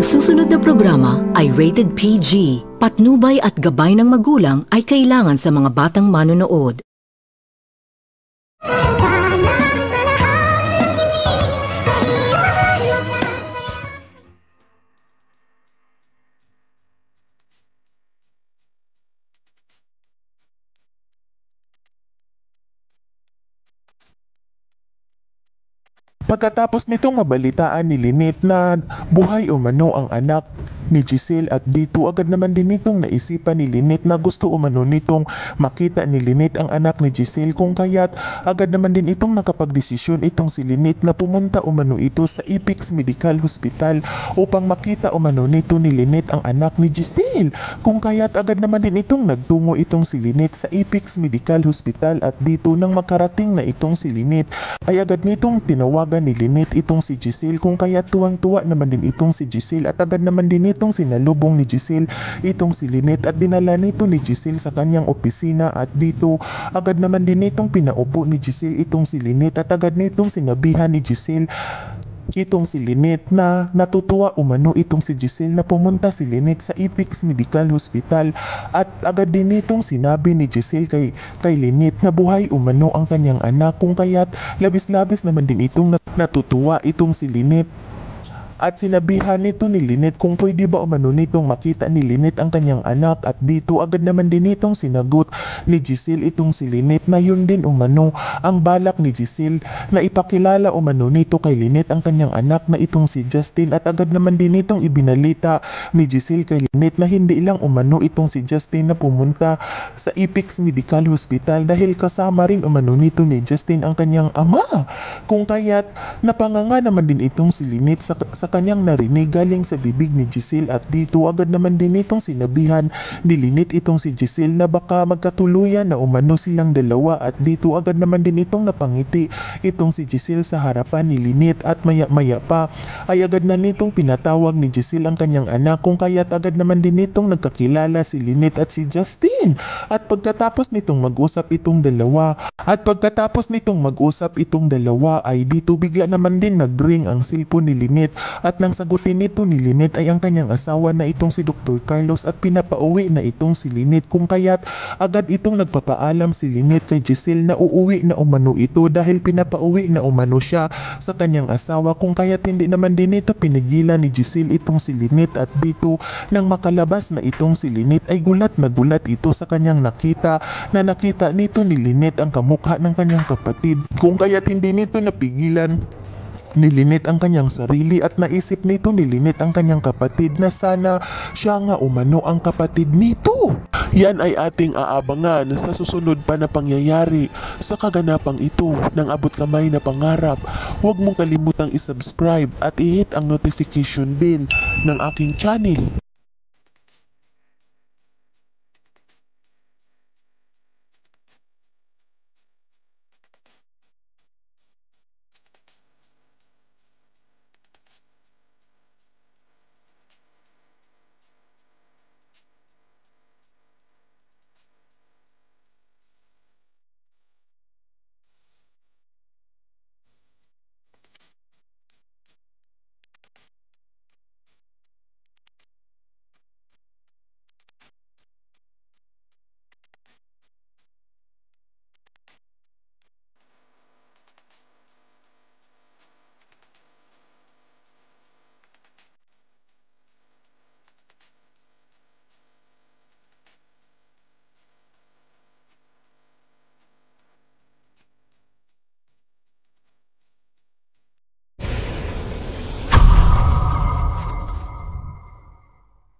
Ang susunod na programa ay rated PG. Patnubay at gabay ng magulang ay kailangan sa mga batang manonood. Pagkatapos nitong mabalitaan ni Lynette na buhay umano ang anak ni Giselle at dito agad naman din nitong naisipan ni Lynette na gusto umano nitong makita ni Lynette ang anak ni Giselle, kung kaya't agad naman din itong nakapagdesisyon itong si Lynette na pumunta umano ito sa Apex Medical Hospital upang makita umano nito ni Lynette ang anak ni Giselle, kung kaya't agad naman din itong nagtungo itong si Lynette sa Apex Medical Hospital at dito nang makarating na itong si Lynette ay agad nitong tinawagan ni Lynette itong si Giselle, kung kaya tuwang-tuwa naman din itong si Giselle at agad naman din itong sinalubong ni Giselle itong si Lynette at dinala nito ni Giselle sa kanyang opisina at dito agad naman din itong pinaupo ni Giselle itong si Lynette at agad nitong sinabihan ni Giselle itong si Lynette na natutuwa umano itong si Giselle na pumunta si Lynette sa Apex Medical Hospital at agad din itong sinabi ni Giselle kay Lynette na buhay umano ang kanyang anak, kung kaya't labis-labis naman din itong natutuwa itong si Lynette. At sinabihan nito ni Lynette kung pwede ba umano nitong makita ni Lynette ang kanyang anak at dito agad naman din itong sinagot ni Giselle itong si Lynette na yun din umano ang balak ni Giselle na ipakilala umano nito kay Lynette ang kanyang anak na itong si Justin at agad naman din itong ibinalita ni Giselle kay Lynette na hindi lang umano itong si Justin na pumunta sa Apex Medical Hospital dahil kasama rin umano nito ni Justin ang kanyang ama, kung kaya't napanganga naman din itong si Lynette sa kanyang narinig galing sa bibig ni Giselle at dito agad naman din itong sinabihan ni Lynette itong si Giselle na baka magkatuluyan na umano silang dalawa at dito agad naman din itong napangiti itong si Giselle sa harapan ni Lynette at maya-maya pa ay agad na nitong pinatawag ni Giselle ang kanyang anak, kung kaya't agad naman din itong nagkakilala si Lynette at si Justin at pagkatapos nitong mag-usap itong dalawa ay dito bigla naman din nag-ring ang cellphone ni Lynette at nang sagutin nito ni Lynette ay ang kanyang asawa na itong si Dr. Carlos at pinapauwi na itong si Lynette, kung kaya't agad itong nagpapaalam si Lynette kay Giselle na uuwi na umano ito dahil pinapauwi na umano siya sa kanyang asawa, kung kaya't hindi naman din ito pinigilan ni Giselle itong si Lynette at dito nang makalabas na itong si Lynette ay gulat na gulat ito sa kanyang nakita nito ni Lynette ang kamukha ng kanyang kapatid, kung kaya't hindi nito napigilan ni Lynette ang kanyang sarili at naisip nito ni Lynette ang kanyang kapatid na sana siya nga umano ang kapatid nito. Yan ay ating aabangan sa susunod pa na pangyayari sa kaganapang ito ng abot kamay na pangarap. Huwag mong kalimutang isubscribe at i-hit ang notification bell ng aking channel